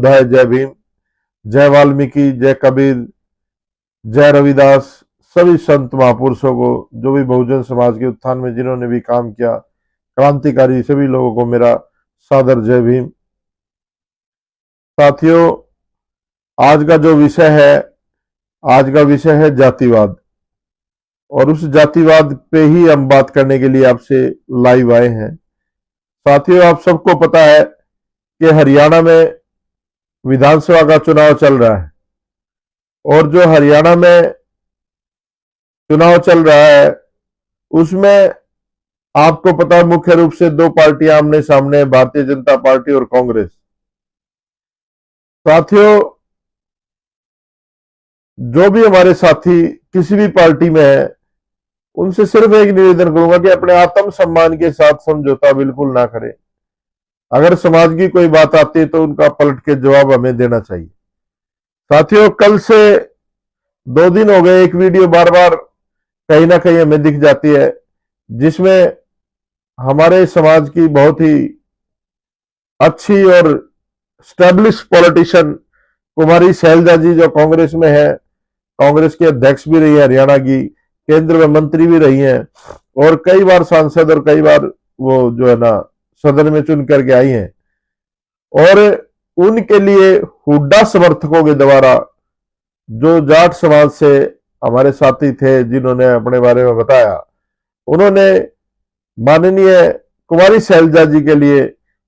बुद्धाय, जय भीम, जय वाल्मीकि, जय कबीर, जय रविदास, सभी संत महापुरुषों को, जो भी बहुजन समाज के उत्थान में जिन्होंने भी काम किया, क्रांतिकारी सभी लोगों को मेरा सादर जय भीम। साथियों, आज का जो विषय है, आज का विषय है जातिवाद, और उस जातिवाद पे ही हम बात करने के लिए आपसे लाइव आए हैं। साथियों, आप सबको पता है कि हरियाणा में विधानसभा का चुनाव चल रहा है, और जो हरियाणा में चुनाव चल रहा है उसमें आपको पता है मुख्य रूप से दो पार्टियां आमने सामने, भारतीय जनता पार्टी और कांग्रेस। साथियों, जो भी हमारे साथी किसी भी पार्टी में है, उनसे सिर्फ एक निवेदन करूंगा कि अपने आत्म सम्मान के साथ समझौता बिल्कुल ना करें। अगर समाज की कोई बात आती है तो उनका पलट के जवाब हमें देना चाहिए। साथियों, कल से 2 दिन हो गए, एक वीडियो बार बार कहीं ना कहीं हमें दिख जाती है जिसमें हमारे समाज की बहुत ही अच्छी और स्टैब्लिश पॉलिटिशियन कुमारी शैलजा जी, जो कांग्रेस में है, कांग्रेस की अध्यक्ष भी रही है हरियाणा की, केंद्र में मंत्री भी रही हैं, और कई बार सांसद और कई बार वो जो है ना सदन में चुन करके आई हैं। और उनके लिए हुड्डा समर्थकों के द्वारा जो जाट समाज से हमारे साथी थे जिन्होंने अपने बारे में बताया, उन्होंने माननीय कुमारी शैलजा जी के लिए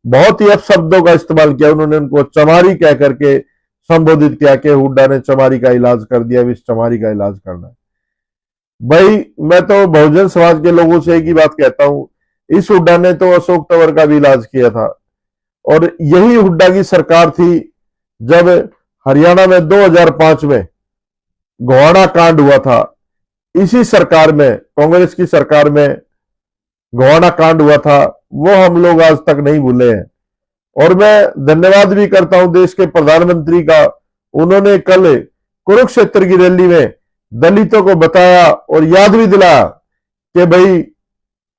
बहुत ही अपशब्दों का इस्तेमाल किया। उन्होंने उनको चमारी कह करके संबोधित किया कि हुड्डा ने चमारी का इलाज कर दिया, अब इस चमारी का इलाज करना है। भाई, मैं तो बहुजन समाज के लोगों से एक ही बात कहता हूं, इस हुड्डा ने तो अशोक तंवर का भी इलाज किया था, और यही हुड्डा की सरकार थी जब हरियाणा में 2005 में गोहाना कांड हुआ था। इसी सरकार में, कांग्रेस की सरकार में गोहाना कांड हुआ था, वो हम लोग आज तक नहीं भूले हैं। और मैं धन्यवाद भी करता हूं देश के प्रधानमंत्री का, उन्होंने कल कुरुक्षेत्र की रैली में दलितों को बताया और याद भी दिलाया कि भाई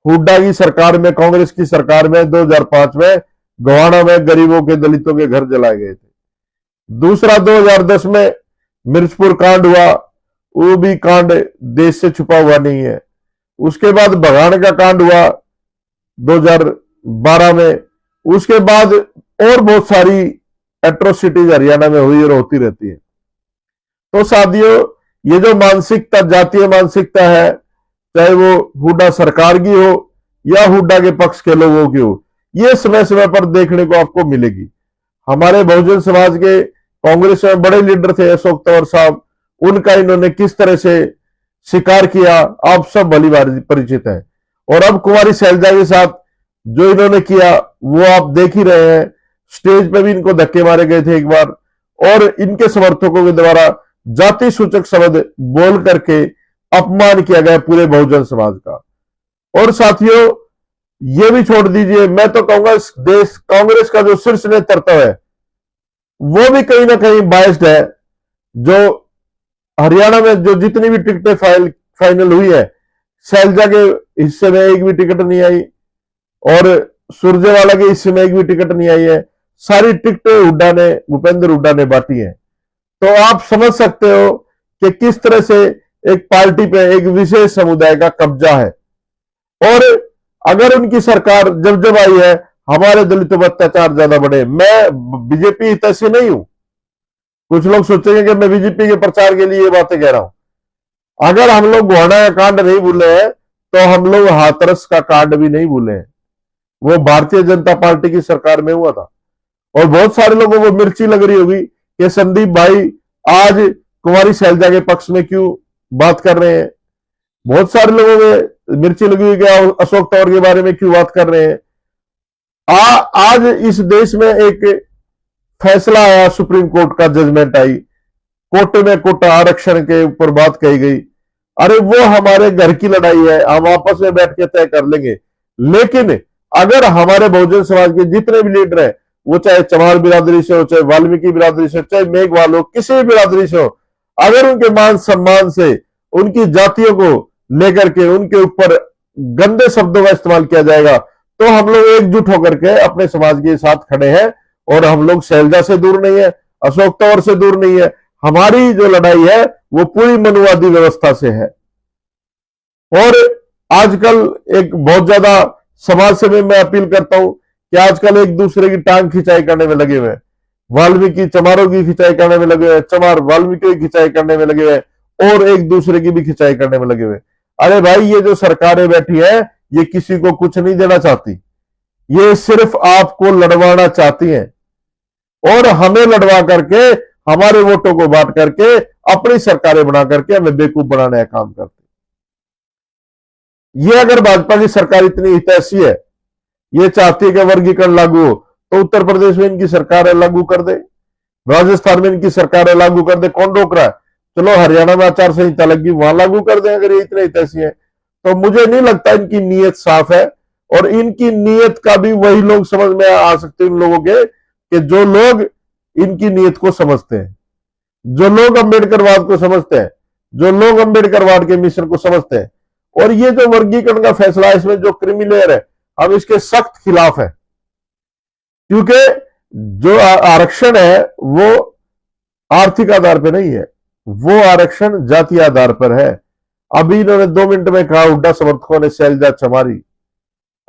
हुड्डा की सरकार में, कांग्रेस की सरकार में 2005 में गोहाना में गरीबों के, दलितों के घर जलाए गए थे। दूसरा, 2010 में मिर्चपुर कांड हुआ, वो भी कांड देश से छुपा हुआ नहीं है। उसके बाद बघान का कांड हुआ 2012 में। उसके बाद और बहुत सारी एट्रोसिटीज हरियाणा में हुई और होती रहती है। तो साथियों, ये जो मानसिकता, जातीय मानसिकता है, चाहे वो हुड्डा सरकार की हो या हुड्डा के पक्ष के लोगों की हो, ये समय समय पर देखने को आपको मिलेगी। हमारे बहुजन समाज के कांग्रेस में बड़े लीडर थे अशोक तंवर साहब, उनका इन्होंने किस तरह से शिकार किया आप सब भली भांति परिचित है। और अब कुमारी शैलजा के साथ जो इन्होंने किया वो आप देख ही रहे हैं। स्टेज पे भी इनको धक्के मारे गए थे एक बार, और इनके समर्थकों के द्वारा जाति सूचक शब्द बोल करके अपमान किया गया पूरे बहुजन समाज का। और साथियों, ये भी छोड़ दीजिए, मैं तो कहूंगा देश कांग्रेस का जो शीर्ष नेतृत्व है वो भी कहीं ना कहीं बायस्ड है। जो हरियाणा में जो जितनी भी टिकटें फाइनल हुई है, शैलजा के हिस्से में एक भी टिकट नहीं आई, और सुरजेवाला के हिस्से में एक भी टिकट नहीं आई है। सारी टिकटें हुड्डा ने, भूपेंद्र हुड्डा ने बांटी है। तो आप समझ सकते हो कि किस तरह से एक पार्टी पे एक विशेष समुदाय का कब्जा है। और अगर उनकी सरकार जब जब आई है, हमारे दलितों पर अत्याचार ज्यादा बढ़े। मैं बीजेपी हितैषी नहीं हूं, कुछ लोग सोचेंगे कि मैं बीजेपी के प्रचार के लिए ये बातें कह रहा हूं। अगर हम लोग गोहाना का कांड नहीं भूले हैं तो हम लोग हाथरस का कांड भी नहीं भूले हैं, वो भारतीय जनता पार्टी की सरकार में हुआ था। और बहुत सारे लोगों को मिर्ची लग रही होगी कि संदीप भाई आज कुमारी शैलजा के पक्ष में क्यों बात कर रहे हैं। बहुत सारे लोगों में मिर्ची लगी हुई कि अशोक तंवर के बारे में क्यों बात कर रहे हैं। आज इस देश में एक फैसला आया, सुप्रीम कोर्ट का जजमेंट आई, कोटे में कोटा आरक्षण के ऊपर बात कही गई। अरे वो हमारे घर की लड़ाई है, हम आपस में बैठ के तय कर लेंगे। लेकिन अगर हमारे बहुजन समाज के जितने भी लीडर हैं, वो चाहे चमार बिरादरी से हो, चाहे वाल्मीकि बिरादरी से हो, चाहे मेघवाल हो, किसी भी बिरादरी से हो, अगर उनके मान सम्मान से उनकी जातियों को लेकर के उनके ऊपर गंदे शब्दों का इस्तेमाल किया जाएगा, तो हम लोग एकजुट होकर के अपने समाज के साथ खड़े हैं और हम लोग शैलजा से दूर नहीं है, अशोक तंवर से दूर नहीं है। हमारी जो लड़ाई है वो पूरी मनुवादी व्यवस्था से है। और आजकल एक बहुत ज्यादा समाज से भी मैं अपील करता हूं कि आजकल एक दूसरे की टांग खिंचाई करने में लगे हुए हैं। वाल्मीकि चमारों की खिंचाई करने में लगे हुए हैं, चमार वाल्मीकि की खिंचाई करने में लगे हुए हैं, और एक दूसरे की भी खिंचाई करने में लगे हुए हैं। अरे भाई, ये जो सरकारें बैठी है ये किसी को कुछ नहीं देना चाहती, ये सिर्फ आपको लड़वाना चाहती हैं और हमें लड़वा करके, हमारे वोटों को बांट करके अपनी सरकारें बना करके हमें बेवकूफ बनाने का काम करते। ये अगर भाजपा की सरकार इतनी हितैषी है, ये चाहती है कि वर्गीकरण लागू हो, तो उत्तर प्रदेश में इनकी सरकार लागू कर दे, राजस्थान में इनकी सरकार लागू कर दे, कौन रोक रहा है? चलो हरियाणा में आचार संहिता लगी, वहां लागू कर दे अगर ये इतने हितैषी है। तो मुझे नहीं लगता इनकी नीयत साफ है, और इनकी नीयत का भी वही लोग समझ में आ सकते हैं, उन लोगों के कि जो लोग इनकी नीयत को समझते हैं, जो लोग अम्बेडकरवाद को समझते हैं, जो लोग अम्बेडकरवाद के मिशन को समझते हैं। और ये जो वर्गीकरण का फैसला है, इसमें जो क्रीमी लेयर है, हम इसके सख्त खिलाफ है, क्योंकि जो आरक्षण है वो आर्थिक आधार पर नहीं है, वो आरक्षण जातीय आधार पर है। अभी इन्होंने 2 मिनट में कहा हुड्डा समर्थकों ने शैलजा चमारी।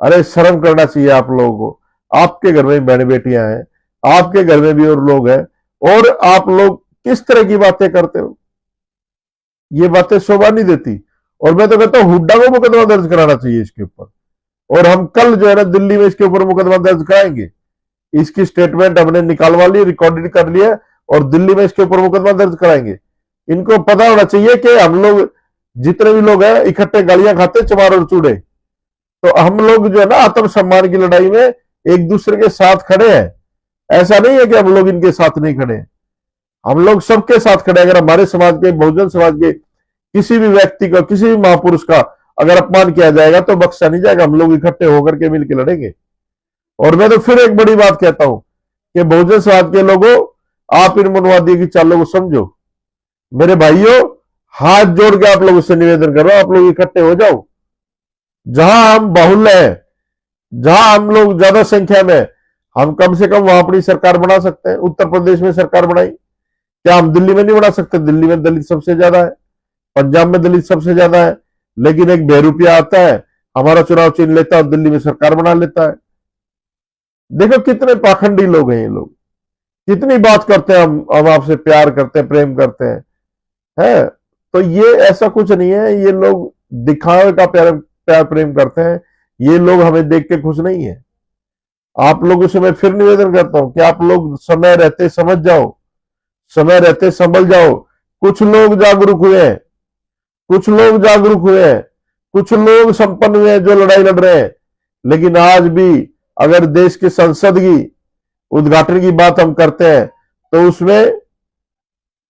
अरे शर्म करना चाहिए आप लोगों को। आपके घर में बहन बेटियां हैं, आपके घर में भी और लोग हैं, और आप लोग किस तरह की बातें करते हो? ये बातें शोभा नहीं देती। और मैं तो कहता हूं हुड्डा को मुकदमा दर्ज कराना चाहिए इसके ऊपर, और हम कल जो है ना दिल्ली में इसके ऊपर मुकदमा दर्ज कराएंगे। इसकी स्टेटमेंट हमने निकालवा ली, रिकॉर्डेड कर लिया, और दिल्ली में इसके ऊपर मुकदमा दर्ज कराएंगे। इनको पता होना चाहिए कि हम लोग जितने भी लोग हैं इकट्ठे गालियां खाते, चमार और चूड़े। तो हम लोग जो है ना आत्मसम्मान की लड़ाई में एक दूसरे के साथ खड़े हैं। ऐसा नहीं है कि हम लोग इनके साथ नहीं खड़े हैं, हम लोग सबके साथ खड़े हैं। अगर हमारे समाज के, बहुजन समाज के किसी भी व्यक्ति का, किसी भी महापुरुष का अगर अपमान किया जाएगा तो बख्शा नहीं जाएगा। हम लोग इकट्ठे होकर के मिलकर लड़ेंगे। और मैं तो फिर एक बड़ी बात कहता हूं कि बहुजन समाज के लोगों, आप इन मनवादियों की चालों को समझो। मेरे भाइयों, हाथ जोड़ के आप लोगों से निवेदन कर रहा हूं, आप लोग इकट्ठे हो जाओ। जहां हम बाहुल्य हैं, जहां हम लोग ज्यादा संख्या में, हम कम से कम वहां अपनी सरकार बना सकते हैं। उत्तर प्रदेश में सरकार बनाई, क्या हम दिल्ली में नहीं बना सकते? दिल्ली में दलित सबसे ज्यादा है, पंजाब में दलित सबसे ज्यादा है, लेकिन एक बेरुपया आता है, हमारा चुनाव चिन्ह लेता है और दिल्ली में सरकार बना लेता है। देखो कितने पाखंडी लोग हैं ये लोग, कितनी बात करते हैं, हम आपसे प्यार करते हैं, प्रेम करते हैं, है? तो ये ऐसा कुछ नहीं है, ये लोग दिखावे का प्यार प्यार प्रेम करते हैं। ये लोग हमें देख के खुश नहीं है। आप लोगों से मैं फिर निवेदन करता हूं कि आप लोग समय रहते समझ जाओ, समय रहते संभल जाओ। कुछ लोग जागरूक हुए हैं, कुछ लोग जागरूक हुए हैं, कुछ लोग संपन्न हुए हैं जो लड़ाई लड़ रहे हैं। लेकिन आज भी अगर देश की संसद की उद्घाटन की बात हम करते हैं तो उसमें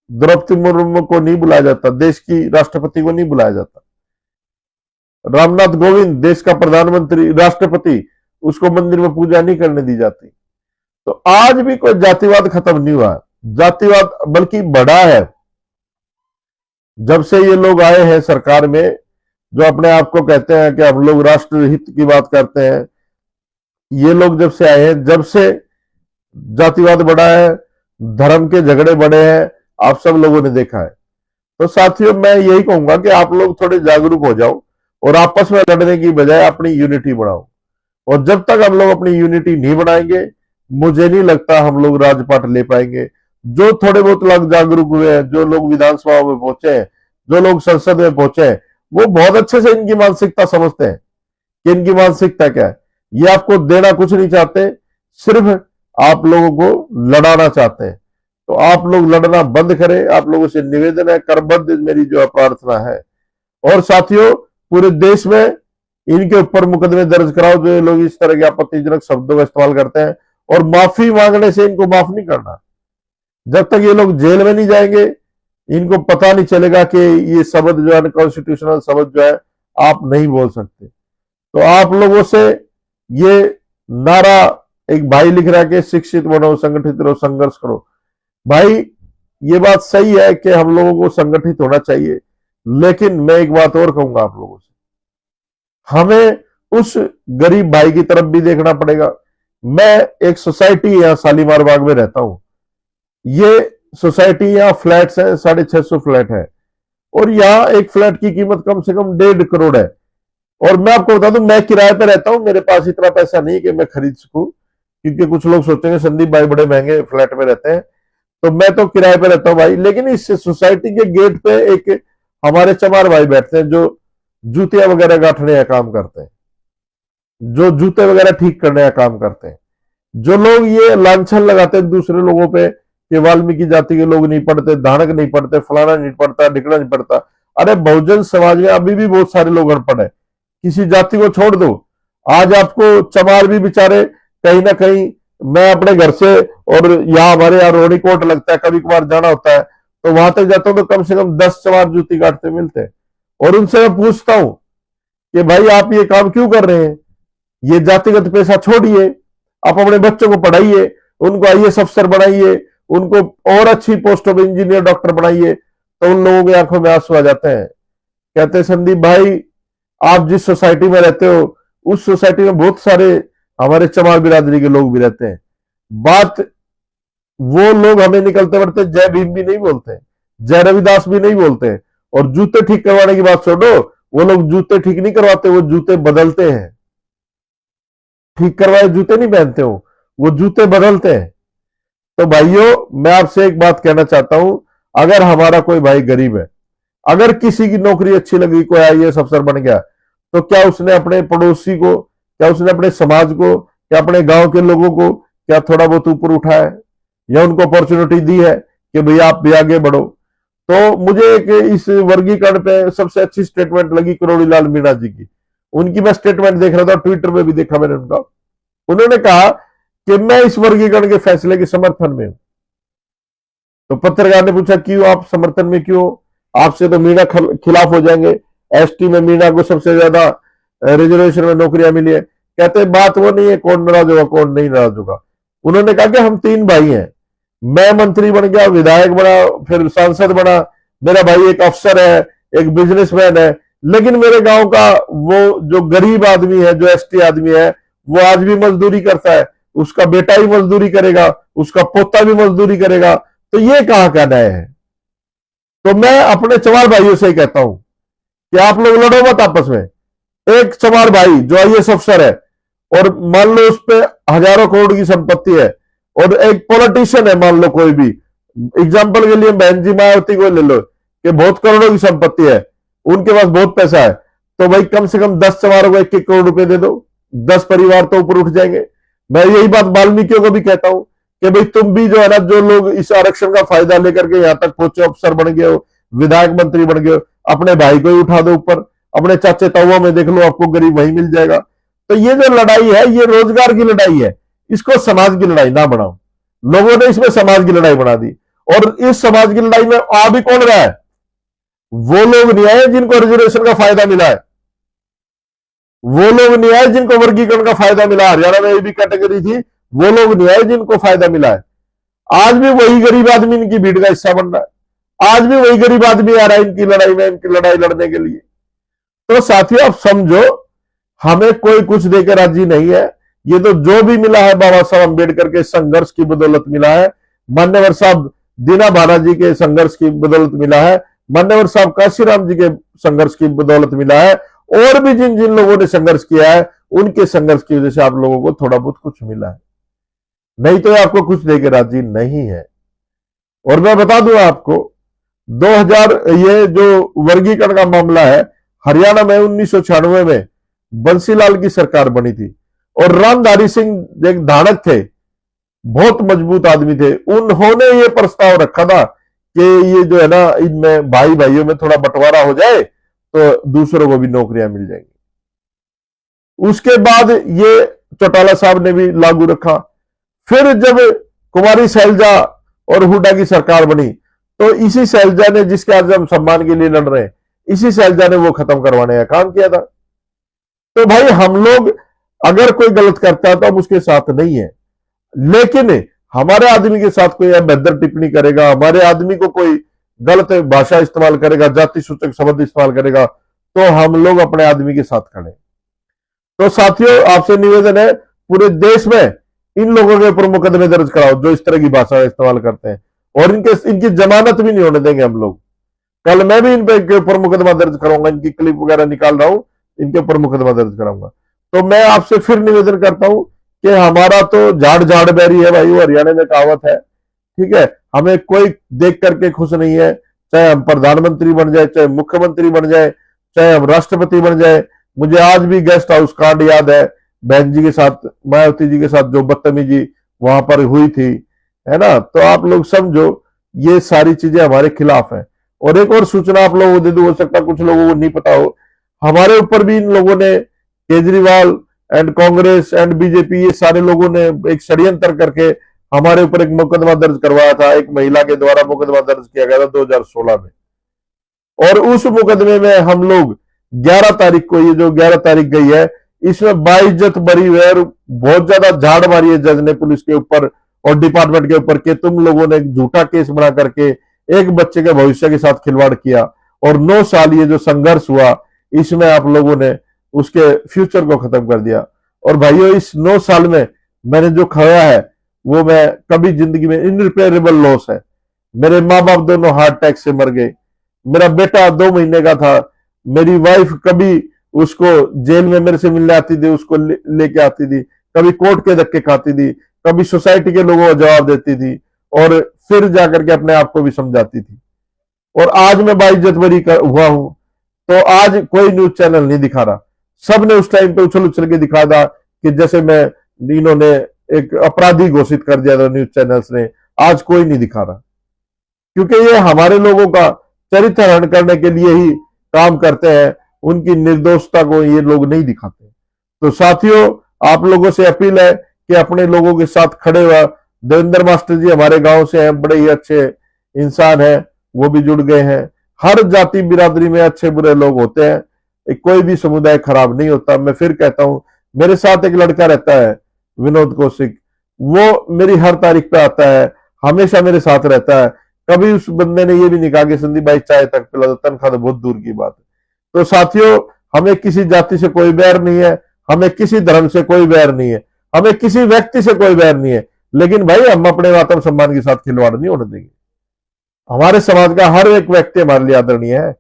द्रौपदी मुर्मू को नहीं बुलाया जाता, देश की राष्ट्रपति को नहीं बुलाया जाता। रामनाथ कोविंद देश का प्रधानमंत्री, राष्ट्रपति, उसको मंदिर में पूजा नहीं करने दी जाती। तो आज भी कोई जातिवाद खत्म नहीं हुआ, जातिवाद बल्कि बढ़ा है। जब से ये लोग आए हैं सरकार में, जो अपने आप को कहते हैं कि हम लोग राष्ट्र हित की बात करते हैं, ये लोग जब से आए हैं, जब से जातिवाद बढ़ा है, धर्म के झगड़े बढ़े हैं, आप सब लोगों ने देखा है। तो साथियों, मैं यही कहूंगा कि आप लोग थोड़े जागरूक हो जाओ और आपस में लड़ने की बजाय अपनी यूनिटी बढ़ाओ। और जब तक हम लोग अपनी यूनिटी नहीं बनाएंगे, मुझे नहीं लगता हम लोग राजपाट ले पाएंगे। जो थोड़े बहुत लोग जागरूक हुए हैं, जो लोग विधानसभा में पहुंचे हैं, जो लोग संसद में पहुंचे हैं, वो बहुत अच्छे से इनकी मानसिकता समझते हैं कि इनकी मानसिकता क्या है। ये आपको देना कुछ नहीं चाहते, सिर्फ आप लोगों को लड़ाना चाहते हैं। तो आप लोग लड़ना बंद करें, आप लोगों से निवेदन है, करबद्ध मेरी जो प्रार्थना है। और साथियों, पूरे देश में इनके ऊपर मुकदमे दर्ज कराओ जो लोग इस तरह के आपत्तिजनक शब्दों का इस्तेमाल करते हैं, और माफी मांगने से इनको माफ नहीं करना। जब तक ये लोग जेल में नहीं जाएंगे, इनको पता नहीं चलेगा कि ये शब्द जो है, कॉन्स्टिट्यूशनल शब्द जो है, आप नहीं बोल सकते। तो आप लोगों से ये नारा, एक भाई लिख रहा है कि शिक्षित बनो, संगठित रहो, संघर्ष करो। भाई, ये बात सही है कि हम लोगों को संगठित होना चाहिए, लेकिन मैं एक बात और कहूंगा आप लोगों से, हमें उस गरीब भाई की तरफ भी देखना पड़ेगा मैं एक सोसाइटी यहाँ शालीमार बाग में रहता हूं। ये सोसाइटी यहाँ फ्लैट्स है, 650 फ्लैट है, और यहाँ एक फ्लैट की कीमत कम से कम 1.5 करोड़ है। और मैं आपको बता दूं, मैं किराए पे रहता हूं, मेरे पास इतना पैसा नहीं है कि मैं खरीद सकूं, क्योंकि कुछ लोग सोचेंगे संदीप भाई बड़े महंगे फ्लैट में रहते हैं, तो मैं तो किराए पे रहता हूं भाई। लेकिन इस सोसाइटी के गेट पे एक हमारे चमार भाई बैठते हैं, जो जूतियां वगैरह गांठने का काम करते हैं, जो जूते वगैरह ठीक करने का काम करते हैं। जो लोग ये लांछन लगाते हैं दूसरे लोगों पे कि वाल्मीकि जाति के लोग नहीं पढ़ते, धानक नहीं पढ़ते, फलाना नहीं पढ़ता, ढिकड़ा नहीं पढ़ता, अरे बहुजन समाज में अभी भी बहुत सारे लोग अनपढ़ है। किसी जाति को छोड़ दो, आज आपको चमार भी बेचारे कहीं ना कहीं, मैं अपने घर से और यहाँ हमारे यहाँ रोड़ी कोट लगता है, कभी कभार जाना होता है, तो वहां तक जाता हूं तो कम से कम 10 चमार जूती काटते मिलते हैं। और उनसे मैं पूछता हूं कि भाई आप ये काम क्यों कर रहे हैं, ये जातिगत पैसा छोड़िए, आप अपने बच्चों को पढ़ाइए, उनको आईएएस अफसर बनाइए, उनको और अच्छी पोस्ट ऑफ इंजीनियर डॉक्टर बनाइए। तो उन लोगों की आंखों में आंसू आ जाते हैं, कहते हैं संदीप भाई आप जिस सोसाइटी में रहते हो उस सोसाइटी में बहुत सारे हमारे चमार बिरादरी के लोग भी रहते हैं। बात वो लोग हमें निकलते बढ़ते जय भीम भी नहीं बोलते, जय रविदास भी नहीं बोलते, और जूते ठीक करवाने की बात छोड़ो, वो लोग जूते ठीक नहीं करवाते, वो जूते बदलते हैं। ठीक करवाए जूते नहीं पहनते हो, वो जूते बदलते हैं। तो भाइयों मैं आपसे एक बात कहना चाहता हूं, अगर हमारा कोई भाई गरीब है, अगर किसी की नौकरी अच्छी लगी, कोई आईएएस अफसर बन गया, तो क्या उसने अपने पड़ोसी को, क्या उसने अपने समाज को, क्या अपने गांव के लोगों को क्या थोड़ा बहुत ऊपर उठाया है, या उनको अपॉर्चुनिटी दी है कि भैया आप भी आगे बढ़ो? तो मुझे एक इस वर्गीकरण पे सबसे अच्छी स्टेटमेंट लगी करोड़ी लाल मीणा जी की। उनकी मैं स्टेटमेंट देख रहा था, ट्विटर में भी देखा मैंने उनका। उन्होंने कहा कि मैं इस वर्गीकरण के फैसले के समर्थन में हूं। तो पत्रकार ने पूछा क्यों, आप समर्थन में क्यों, आपसे तो मीणा खिलाफ हो जाएंगे, एसटी में मीणा को सबसे ज्यादा रिजर्वेशन में नौकरियां मिली है। कहते बात वो नहीं है कौन नाराज होगा कौन नहीं नाराज होगा। उन्होंने कहा कि हम 3 भाई हैं, मैं मंत्री बन गया, विधायक बना, फिर सांसद बना, मेरा भाई एक अफसर है, एक बिजनेसमैन है, लेकिन मेरे गांव का वो जो गरीब आदमी है, जो एसटी आदमी है, वो आज भी मजदूरी करता है, उसका बेटा भी मजदूरी करेगा, उसका पोता भी मजदूरी करेगा, तो ये कहां का न्याय है? तो मैं अपने चमार भाइयों से ही कहता हूं कि आप लोग लड़ो मत आपस में। एक चमार भाई जो आईएएस अफसर है, और मान लो उस पर हजारों करोड़ की संपत्ति है, और एक पॉलिटिशियन है, मान लो कोई भी, एग्जाम्पल के लिए बहन जी मायावती को ले लो कि बहुत करोड़ों की संपत्ति है, उनके पास बहुत पैसा है, तो भाई कम से कम 10 चमारों को 1-1 करोड़ रुपए दे दो, 10 परिवार तो ऊपर उठ जाएंगे। मैं यही बात वाल्मीकियों को भी कहता हूं कि भाई तुम भी जो है ना, जो लोग इस आरक्षण का फायदा लेकर के यहां तक पहुंचे, अफसर बन गए हो, विधायक मंत्री बन गए हो, अपने भाई को ही उठा दो ऊपर, अपने चाचे ताऊओं में देख लो, आपको गरीब वही मिल जाएगा। तो ये जो लड़ाई है, ये रोजगार की लड़ाई है, इसको समाज की लड़ाई ना बनाओ। लोगों ने इसमें समाज की लड़ाई बना दी, और इस समाज की लड़ाई में आ भी कौन रहा है? वो लोग नहीं आए जिनको रिजर्वेशन का फायदा मिला है, वो लोग नहीं आए जिनको वर्गीकरण का फायदा मिला, हरियाणा में भी कैटेगरी थी, वो लोग नहीं आए जिनको फायदा मिला है। आज भी वही गरीब आदमी इनकी भीड़ का हिस्सा बन रहा है, आज भी वही गरीब आदमी आ रहा है इनकी लड़ाई में, इनकी लड़ाई लड़ने के लिए। तो साथियों आप समझो, हमें कोई कुछ देकर राजी नहीं है, ये तो जो भी मिला है बाबा साहब अम्बेडकर के संघर्ष की बदौलत मिला है, मान्यवर साहब दीना भाना जी के संघर्ष की बदौलत मिला है, मान्यवर साहब काशीराम जी के संघर्ष की बदौलत मिला है, और भी जिन जिन लोगों ने संघर्ष किया है उनके संघर्ष की वजह से आप लोगों को थोड़ा बहुत कुछ मिला है, नहीं तो आपको कुछ देकर राजी नहीं है। और मैं बता दूं आपको, 2000 ये जो वर्गीकरण का मामला है, हरियाणा में 1996 में बंसीलाल की सरकार बनी थी, और रामधारी सिंह एक धाड़क थे, बहुत मजबूत आदमी थे, उन्होंने ये प्रस्ताव रखा था कि ये जो है ना, इनमें भाई भाइयों में थोड़ा बंटवारा हो जाए तो दूसरों को भी नौकरियां मिल जाएंगी। उसके बाद ये चौटाला साहब ने भी लागू रखा। फिर जब कुमारी शैलजा और हुड्डा की सरकार बनी, तो इसी शैलजा ने, जिसके आज हम सम्मान के लिए लड़ रहे हैं, इसी शैलजा ने वो खत्म करवाने का काम किया था। तो भाई हम लोग अगर कोई गलत करता है तो हम उसके साथ नहीं है, लेकिन हमारे आदमी के साथ कोई अभद्र टिप्पणी करेगा, हमारे आदमी को कोई गलत भाषा इस्तेमाल करेगा, जाति सूचक शब्द इस्तेमाल करेगा, तो हम लोग अपने आदमी के साथ खड़े। तो साथियों आपसे निवेदन है, पूरे देश में इन लोगों के ऊपर मुकदमे दर्ज कराओ जो इस तरह की भाषा इस्तेमाल करते हैं, और इनकी जमानत भी नहीं होने देंगे हम लोग। कल मैं भी इन पे के ऊपर मुकदमा दर्ज कराऊंगा, इनकी क्लिप वगैरह निकाल रहा हूं, इनके ऊपर मुकदमा दर्ज कराऊंगा। तो मैं आपसे फिर निवेदन करता हूं कि हमारा तो झाड़ झाड़ बैरी है भाई, वो हरियाणा में कहावत है, ठीक है। हमें कोई देख करके खुश नहीं है, चाहे हम प्रधानमंत्री बन जाए, चाहे मुख्यमंत्री बन जाए, चाहे हम राष्ट्रपति बन जाए। मुझे आज भी गेस्ट हाउस कांड याद है, बहन जी के साथ, मायावती जी के साथ जो बदतमीजी वहां पर हुई थी, है ना। तो आप लोग समझो ये सारी चीजें हमारे खिलाफ है। और एक और सूचना आप लोगों को दे दूं, हो सकता कुछ लोगों को नहीं पता हो, हमारे ऊपर भी इन लोगों ने, Kejriwal and Congress and BJP, ये सारे लोगों ने एक षड्यंत्र करके हमारे ऊपर एक मुकदमा दर्ज करवाया था। एक महिला के द्वारा मुकदमा दर्ज किया गया था 2016 में, और उस मुकदमे में हम लोग 11 तारीख को, ये जो 11 तारीख गई है, इसमें बाइज्जत बरी हुई है, बहुत ज्यादा झाड़ मारी है जज ने पुलिस के ऊपर और डिपार्टमेंट के ऊपर कि तुम लोगों ने एक झूठा केस बना करके एक बच्चे के भविष्य के साथ खिलवाड़ किया, और 9 साल ये जो संघर्ष हुआ इसमें आप लोगों ने उसके फ्यूचर को खत्म कर दिया। और भाइयों, इस 9 साल में मैंने जो खोया है वो मैं कभी जिंदगी में, इनरिपेयरेबल लॉस है। मेरे माँ बाप दोनों हार्ट अटैक से मर गए, मेरा बेटा 2 महीने का था, मेरी वाइफ कभी उसको जेल में मेरे से मिलने आती थी, उसको लेके आती थी, कभी कोर्ट के धक्के खाती थी, कभी सोसाइटी के लोगों को जवाब देती थी, और फिर जाकर के अपने आप को भी समझाती थी। और आज मैं बाइज्जत बरी हुआ हूं, तो आज कोई न्यूज चैनल नहीं दिखा रहा। सबने उस टाइम पे उछल उछल के दिखा था कि जैसे मैं, इन्होंने एक अपराधी घोषित कर दिया था न्यूज चैनल्स ने। आज कोई नहीं दिखा रहा, क्योंकि ये हमारे लोगों का चरित्र हरण करने के लिए ही काम करते हैं, उनकी निर्दोषता को ये लोग नहीं दिखाते। तो साथियों, आप लोगों से अपील है कि अपने लोगों के साथ खड़े हुआ। देवेंद्र मास्टर जी हमारे गांव से हैं, बड़े ही अच्छे इंसान हैं, वो भी जुड़ गए हैं। हर जाति बिरादरी में अच्छे बुरे लोग होते हैं, कोई भी समुदाय खराब नहीं होता। मैं फिर कहता हूं, मेरे साथ एक लड़का रहता है विनोद कौशिक, वो मेरी हर तारीख पे आता है, हमेशा मेरे साथ रहता है। कभी उस बंदे ने ये भी नहीं कहा कि संदीप भाई चाय तक पिला दो, तनख्वाह तो बहुत दूर की बात है। तो साथियों, हमें किसी जाति से कोई बैर नहीं है, हमें किसी धर्म से कोई बैर नहीं है, हमें किसी व्यक्ति से कोई बैर नहीं है, लेकिन भाई हम अपने आत्म सम्मान के साथ खिलवाड़ नहीं होने देंगे। हमारे समाज का हर एक व्यक्ति हमारे लिए आदरणीय है।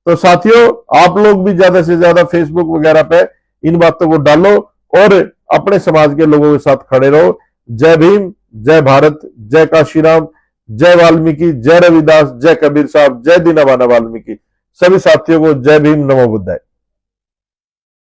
तो साथियों, आप लोग भी ज्यादा से ज्यादा फेसबुक वगैरह पे इन बातों को डालो और अपने समाज के लोगों के साथ खड़े रहो। जय भीम, जय भारत, जय काशीराम, जय वाल्मीकि, जय रविदास, जय कबीर साहब, जय दीनवाना वाल्मीकि। सभी साथियों को जय भीम, नमो बुद्धाय।